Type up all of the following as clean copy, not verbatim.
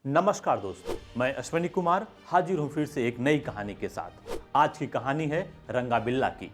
नमस्कार दोस्तों, मैं अश्विनी कुमार हाजिर हूँ फिर से एक नई कहानी के साथ। आज की कहानी है रंगा बिल्ला की।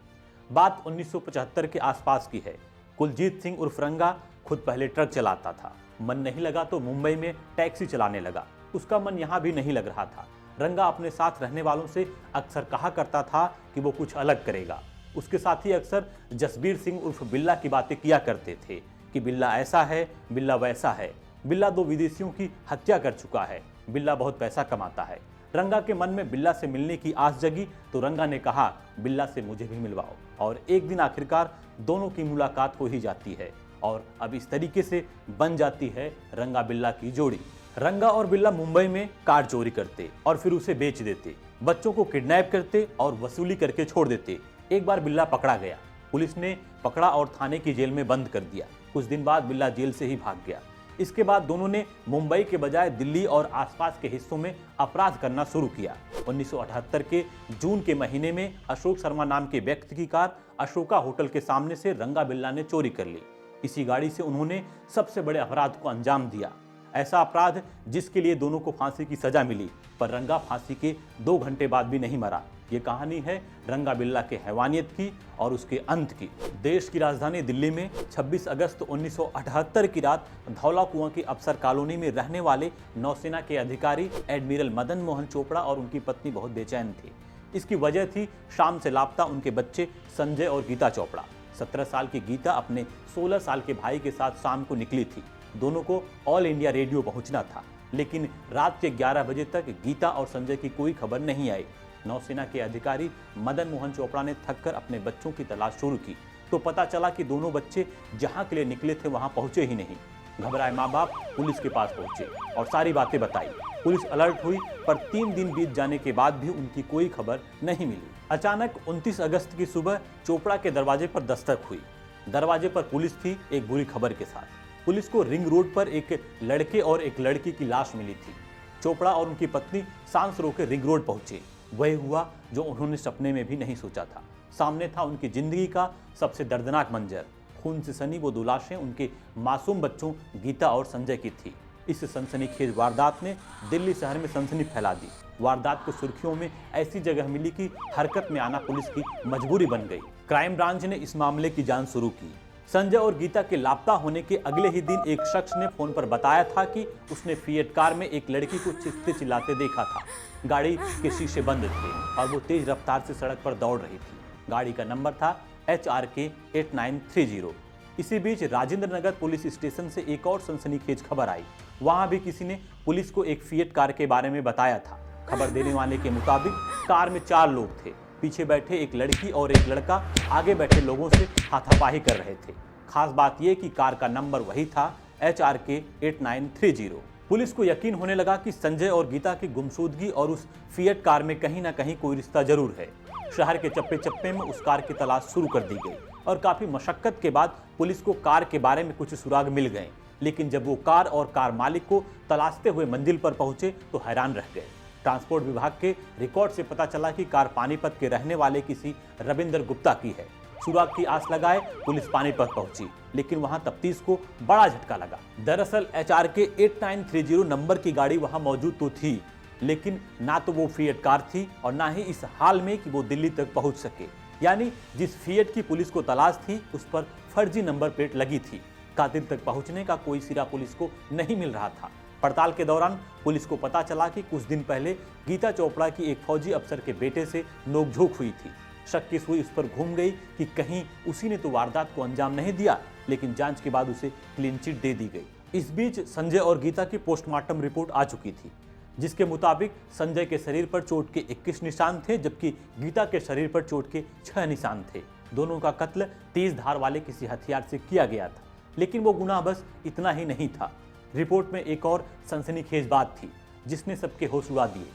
बात 1975 के आसपास की है। कुलजीत सिंह उर्फ रंगा खुद पहले ट्रक चलाता था। मन नहीं लगा तो मुंबई में टैक्सी चलाने लगा। उसका मन यहाँ भी नहीं लग रहा था। रंगा अपने साथ रहने वालों से अक्सर कहा करता था कि वो कुछ अलग करेगा। उसके साथी अक्सर जसबीर सिंह उर्फ बिल्ला की बातें किया करते थे कि बिल्ला ऐसा है, बिल्ला वैसा है, बिल्ला 2 विदेशियों की हत्या कर चुका है, बिल्ला बहुत पैसा कमाता है। रंगा के मन में बिल्ला से मिलने की आस जगी तो रंगा ने कहा, बिल्ला से मुझे भी मिलवाओ। और एक दिन आखिरकार दोनों की मुलाकात हो ही जाती है और अब इस तरीके से बन जाती है रंगा बिल्ला की जोड़ी। रंगा और बिल्ला मुंबई में कार चोरी करते और फिर उसे बेच देते, बच्चों को किडनैप करते और वसूली करके छोड़ देते। एक बार बिल्ला पकड़ा गया, पुलिस ने पकड़ा और थाने की जेल में बंद कर दिया। कुछ दिन बाद बिल्ला जेल से ही भाग गया। इसके बाद दोनों ने मुंबई के बजाय दिल्ली और आसपास के हिस्सों में अपराध करना शुरू किया। 1978 के जून के महीने में अशोक शर्मा नाम के व्यक्ति की कार अशोका होटल के सामने से रंगा बिल्ला ने चोरी कर ली। इसी गाड़ी से उन्होंने सबसे बड़े अपराध को अंजाम दिया। ऐसा अपराध जिसके लिए दोनों को फांसी की सजा मिली, पर रंगा फांसी के 2 घंटे बाद भी नहीं मरा। ये कहानी है रंगा बिल्ला के हैवानियत की और उसके अंत की। देश की राजधानी दिल्ली में 26 अगस्त 1978 की रात धौला कुआं की अफसर कॉलोनी में रहने वाले नौसेना के अधिकारी एडमिरल मदन मोहन चोपड़ा और उनकी पत्नी बहुत बेचैन थे। इसकी वजह थी शाम से लापता उनके बच्चे संजय और गीता चोपड़ा। 17 साल की गीता अपने 16 साल के भाई के साथ शाम को निकली थी। दोनों को ऑल इंडिया रेडियो पहुंचना था, लेकिन रात के 11 बजे तक गीता और संजय की कोई खबर नहीं आई। नौसेना के अधिकारी मदन मोहन चोपड़ा ने थककर अपने बच्चों की तलाश शुरू की तो पता चला कि दोनों बच्चे जहां के लिए निकले थे वहां पहुंचे ही नहीं। घबराए माँ बाप पुलिस के पास पहुंचे और सारी बातें बताई। पुलिस अलर्ट हुई, पर 3 दिन बीत जाने के बाद भी उनकी कोई खबर नहीं मिली। अचानक 29 अगस्त की सुबह चोपड़ा के दरवाजे पर दस्तक हुई। दरवाजे पर पुलिस थी एक बुरी खबर के साथ। पुलिस को रिंग रोड पर एक लड़के और एक लड़की की लाश मिली थी। चोपड़ा और उनकी पत्नी सांस रोके रिंग रोड पहुंचे। वही हुआ जो उन्होंने सपने में भी नहीं सोचा था। सामने था उनकी जिंदगी का सबसे दर्दनाक मंजर। खून से सनी वो 2 लाशें उनके मासूम बच्चों गीता और संजय की थी। इस सनसनीखेज वारदात ने दिल्ली शहर में सनसनी फैला दी। वारदात को सुर्खियों में ऐसी जगह मिली कि हरकत में आना पुलिस की मजबूरी बन गई। क्राइम ब्रांच ने इस मामले की जांच शुरू की। संजय और गीता के लापता होने के अगले ही दिन एक शख्स ने फोन पर बताया था कि उसने फिएट कार में एक लड़की को चीखते चिल्लाते देखा था। गाड़ी के शीशे बंद थे और वो तेज रफ्तार से सड़क पर दौड़ रही थी। गाड़ी का नंबर था HRK 8930। इसी बीच राजेंद्र नगर पुलिस स्टेशन से एक और सनसनीखेज खबर आई। वहां भी किसी ने पुलिस को एक फिएट कार के बारे में बताया था। खबर देने वाले के मुताबिक कार में 4 लोग थे। पीछे बैठे एक लड़की और एक लड़का आगे बैठे लोगों से हाथापाई कर रहे थे। खास बात यह कि कार का नंबर वही था HRK 8930। पुलिस को यकीन होने लगा कि संजय और गीता की गुमशुदगी और उस फिएट कार में कहीं ना कहीं कोई रिश्ता जरूर है। शहर के चप्पे चप्पे में उस कार की तलाश शुरू कर दी गई और काफी मशक्कत के बाद पुलिस को कार के बारे में कुछ सुराग मिल गए। लेकिन जब वो कार और कार मालिक को तलाशते हुए मंजिल पर पहुंचे तो हैरान रह गए। ट्रांसपोर्ट विभाग के रिकॉर्ड से पता चला कि कार पानीपत के रहने वाले किसी रविंदर गुप्ता की है। सुराग की आस लगाए पुलिस पानीपत पहुंची, लेकिन वहां तफ्तीश को बड़ा झटका लगा। दरअसल HRK 8930 नंबर की गाड़ी वहां मौजूद तो थी, लेकिन ना तो वो फिएट कार थी और ना ही इस हाल में कि वो दिल्ली तक पहुंच सके। यानी जिस फिएट की पुलिस को तलाश थी उस पर फर्जी नंबर प्लेट लगी थी। कातिल तक पहुंचने का कोई सिरा पुलिस को नहीं मिल रहा था। पड़ताल के दौरान पुलिस को पता चला कि कुछ दिन पहले गीता चोपड़ा की एक फौजी अफसर के बेटे से नोकझोंक हुई थी। शक की सुई उस पर घूम गई कि कहीं उसी ने तो वारदात को अंजाम नहीं दिया, लेकिन जांच के बाद उसे क्लीन चिट दे दी गई। इस बीच संजय और गीता की पोस्टमार्टम रिपोर्ट आ चुकी थी, जिसके मुताबिक संजय के शरीर पर चोट के 21 निशान थे, जबकि गीता के शरीर पर चोट के 6 निशान थे। दोनों का कत्ल तेज धार वाले किसी हथियार से किया गया था, लेकिन वो गुनाह बस इतना ही नहीं था। रिपोर्ट में एक और सनसनीखेज बात थी जिसने सबके होश उड़ा दिए।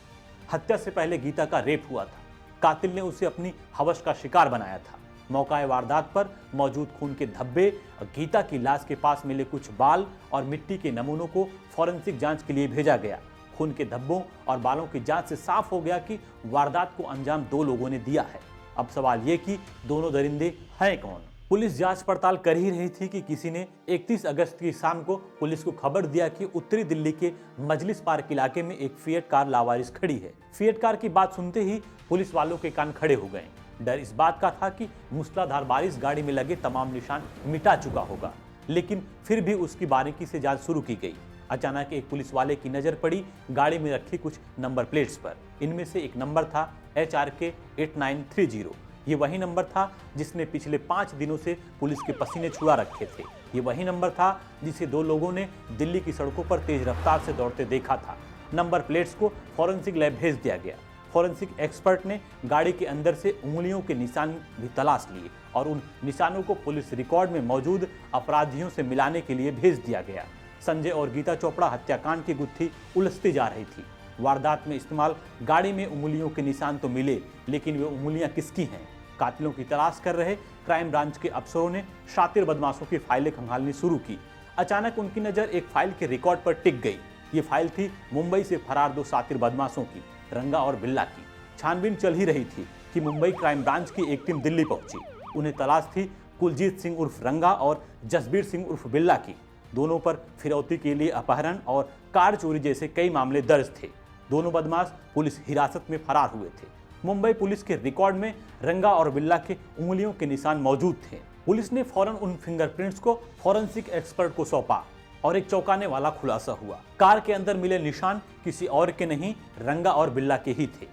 हत्या से पहले गीता का रेप हुआ था। कातिल ने उसे अपनी हवस का शिकार बनाया था। मौकाए वारदात पर मौजूद खून के धब्बे, गीता की लाश के पास मिले कुछ बाल और मिट्टी के नमूनों को फॉरेंसिक जांच के लिए भेजा गया। खून के धब्बों और बालों की जांच से साफ हो गया कि वारदात को अंजाम 2 लोगों ने दिया है। अब सवाल ये कि दोनों दरिंदे हैं कौन? पुलिस जांच पड़ताल कर ही रही थी कि किसी ने 31 अगस्त की शाम को पुलिस को खबर दिया कि उत्तरी दिल्ली के मजलिस पार्क इलाके में एक फिएट कार लावारिस खड़ी है। फिएट कार की बात सुनते ही पुलिस वालों के कान खड़े हो गए। डर इस बात का था कि मूसलाधार बारिश गाड़ी में लगे तमाम निशान मिटा चुका होगा, लेकिन फिर भी उसकी बारीकी से जांच शुरू की गई। अचानक एक पुलिस वाले की नजर पड़ी गाड़ी में रखी कुछ नंबर प्लेट्स पर। इनमें से एक नंबर था HRK 8930। ये वही नंबर था जिसने पिछले 5 दिनों से पुलिस के पसीने छुड़ा रखे थे। ये वही नंबर था जिसे 2 लोगों ने दिल्ली की सड़कों पर तेज रफ्तार से दौड़ते देखा था। नंबर प्लेट्स को फॉरेंसिक लैब भेज दिया गया। फॉरेंसिक एक्सपर्ट ने गाड़ी के अंदर से उंगलियों के निशान भी तलाश लिए और उन निशानों को पुलिस रिकॉर्ड में मौजूद अपराधियों से मिलाने के लिए भेज दिया गया। संजय और गीता चोपड़ा हत्याकांड की गुत्थी उलझती जा रही थी। वारदात में इस्तेमाल गाड़ी में उंगलियों के निशान तो मिले, लेकिन वे उंगलियां किसकी हैं? कातिलों की तलाश कर रहे क्राइम ब्रांच के अफसरों ने शातिर बदमाशों की फाइलें खंगालनी शुरू की। अचानक उनकी नजर एक फाइल के रिकॉर्ड पर टिक गई। ये फाइल थी मुंबई से फरार 2 शातिर बदमाशों की, रंगा और बिल्ला की। छानबीन चल ही रही थी कि मुंबई क्राइम ब्रांच की एक टीम दिल्ली पहुंची। उन्हें तलाश थी कुलजीत सिंह उर्फ रंगा और जसबीर सिंह उर्फ बिल्ला की। दोनों पर फिरौती के लिए अपहरण और कार चोरी जैसे कई मामले दर्ज थे। दोनों बदमाश पुलिस हिरासत में फरार हुए थे। मुंबई पुलिस के रिकॉर्ड में रंगा और बिल्ला के उंगलियों के निशान मौजूद थे। पुलिस ने फौरन उन फिंगरप्रिंट्स को फॉरेंसिक एक्सपर्ट को सौंपा और एक चौंकाने वाला खुलासा हुआ। कार के अंदर मिले निशान किसी और के नहीं, रंगा और बिल्ला के ही थे।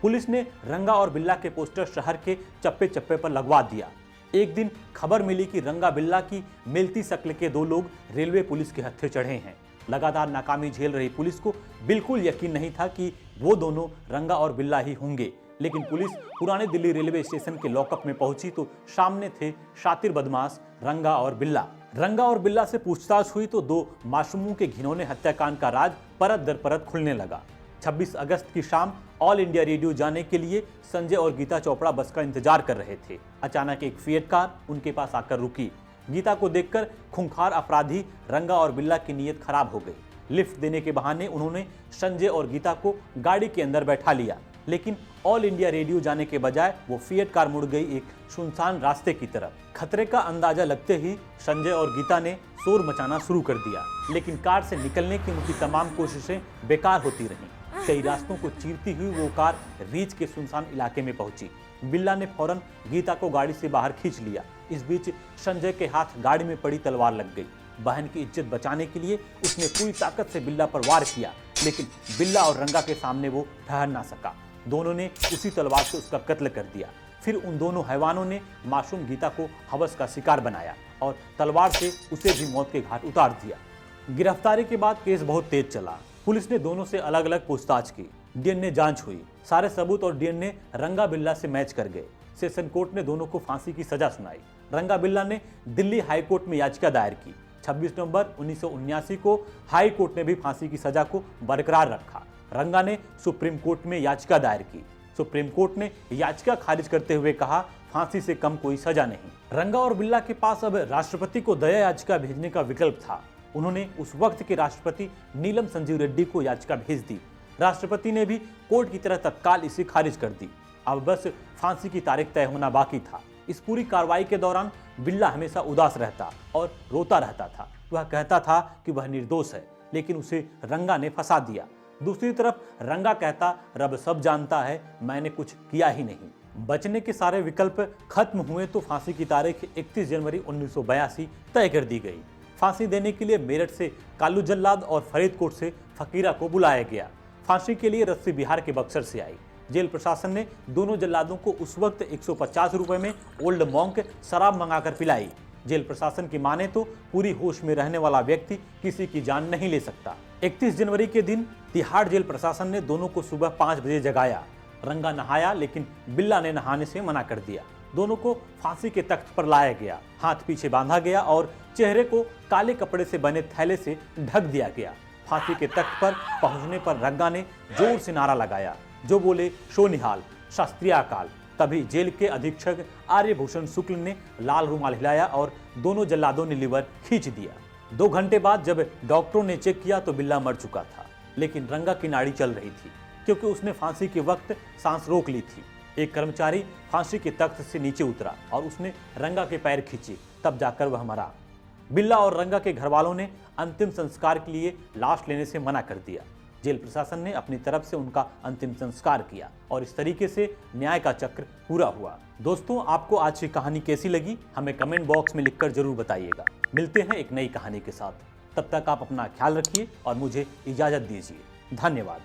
पुलिस ने रंगा और बिल्ला के पोस्टर शहर के चप्पे चप्पे पर लगवा दिया। एक दिन खबर मिली कि रंगा बिल्ला की मिलती शक्ल के 2 लोग रेलवे पुलिस के हत्थे चढ़े हैं। लगातार नाकामी झेल रही पुलिस को बिल्कुल यकीन नहीं था कि वो दोनों रंगा और बिल्ला ही होंगे, लेकिन पुलिस पुराने दिल्ली रेलवे स्टेशन के लॉकअप में पहुंची तो सामने थे शातिर बदमाश रंगा और बिल्ला। रंगा और बिल्ला से पूछताछ हुई तो 2 मासूमों के घिनौने हत्याकांड का राज परत दर परत खुलने लगा। 26 अगस्त की शाम ऑल इंडिया रेडियो जाने के लिए संजय और गीता चोपड़ा बस का इंतजार कर रहे थे। अचानक एक फिएट कार उनके पास आकर रुकी। गीता को देखकर खूंखार अपराधी रंगा और बिल्ला की नीयत खराब हो गई। लिफ्ट देने के बहाने उन्होंने संजय और गीता को गाड़ी के अंदर बैठा लिया, लेकिन ऑल इंडिया रेडियो जाने के बजाय वो फिएट कार मुड़ गई एक सुनसान रास्ते की तरफ। खतरे का अंदाजा लगते ही संजय और गीता ने शोर मचाना शुरू कर दिया, लेकिन कार से निकलने की उनकी तमाम कोशिशें बेकार होती रहीं। कई रास्तों को चीरती हुई वो कार रीच के सुनसान इलाके में पहुंची। बिल्ला ने फौरन गीता को गाड़ी से बाहर खींच लिया। इस बीच संजय के हाथ गाड़ी में पड़ी तलवार लग गई। बहन की इज्जत बचाने के लिए उसने पूरी ताकत से बिल्ला पर वार किया, लेकिन बिल्ला और रंगा के सामने वो ठहर ना सका। दोनों ने उसी तलवार से उसका कत्ल कर दिया। फिर उन दोनों हैवानों ने मासूम गीता को हवस का शिकार बनाया और तलवार से उसे भी मौत के घाट उतार दिया। गिरफ्तारी के बाद केस बहुत तेज चला। पुलिस ने दोनों से अलग अलग पूछताछ की। डीएनए जांच हुई। सारे सबूत और डीएनए रंगा बिल्ला से मैच कर गए। सेशन कोर्ट ने दोनों को फांसी की सजा सुनाई। रंगा बिल्ला ने दिल्ली हाई कोर्ट में याचिका दायर की। 26 नवंबर 1979 को हाई कोर्ट ने भी फांसी की सजा को बरकरार रखा। रंगा ने सुप्रीम कोर्ट में याचिका दायर की। सुप्रीम कोर्ट ने याचिका खारिज करते हुए कहा, फांसी से कम कोई सजा नहीं। रंगा और बिल्ला के पास अब राष्ट्रपति को दया याचिका भेजने का विकल्प था। उन्होंने उस वक्त के राष्ट्रपति नीलम संजीव रेड्डी को याचिका भेज दी। राष्ट्रपति ने भी कोर्ट की तरह तत्काल इसे खारिज कर दी। अब बस फांसी की तारीख तय होना बाकी था। इस पूरी कार्रवाई के दौरान बिल्ला हमेशा उदास रहता और रोता रहता था। वह कहता था कि वह निर्दोष है, लेकिन उसे रंगा ने फंसा दिया। दूसरी तरफ रंगा कहता, रब सब जानता है, मैंने कुछ किया ही नहीं। बचने के सारे विकल्प खत्म हुए तो फांसी की तारीख 31 जनवरी 1982 तय कर दी गई। फांसी देने के लिए मेरठ से कालू जल्लाद और फरीदकोट से फकीरा को बुलाया गया। फांसी के लिए रस्सी बिहार के बक्सर से आई। जेल प्रशासन ने दोनों जल्लादों को उस वक्त 150 रुपए में ओल्ड मॉन्क शराब मंगाकर पिलाई। जेल प्रशासन की माने तो पूरी होश में रहने वाला व्यक्ति किसी की जान नहीं ले सकता। 31 जनवरी के दिन तिहाड़ जेल प्रशासन ने दोनों को सुबह 5 बजे जगाया। रंगा नहाया, लेकिन बिल्ला ने नहाने से मना कर दिया। दोनों को फांसी के तख्त पर लाया गया। हाथ पीछे बांधा गया और चेहरे को काले कपड़े से बने थैले से ढक दिया गया। फांसी के तख्त पर पहुंचने पर रंगा ने जोर से नारा लगाया, जो बोले शो निहाल, शास्त्रीय अकाल। तभी जेल के अधीक्षक आर्यभूषण शुक्ल ने लाल रुमाल हिलाया और दोनों जल्लादों ने लीवर खींच दिया। 2 घंटे बाद जब डॉक्टरों ने चेक किया तो बिल्ला मर चुका था, लेकिन रंगा की नाड़ी चल रही थी, क्योंकि उसने फांसी के वक्त सांस रोक ली थी। एक कर्मचारी फांसी के तख्त से नीचे उतरा और उसने रंगा के पैर खींचे, तब जाकर वह मरा। बिल्ला और रंगा के घर वालों ने अंतिम संस्कार के लिए लाश लेने से मना कर दिया। जेल प्रशासन ने अपनी तरफ से उनका अंतिम संस्कार किया और इस तरीके से न्याय का चक्र पूरा हुआ। दोस्तों, आपको आज की कहानी कैसी लगी हमें कमेंट बॉक्स में लिखकर जरूर बताइएगा। मिलते हैं एक नई कहानी के साथ, तब तक आप अपना ख्याल रखिए और मुझे इजाजत दीजिए। धन्यवाद।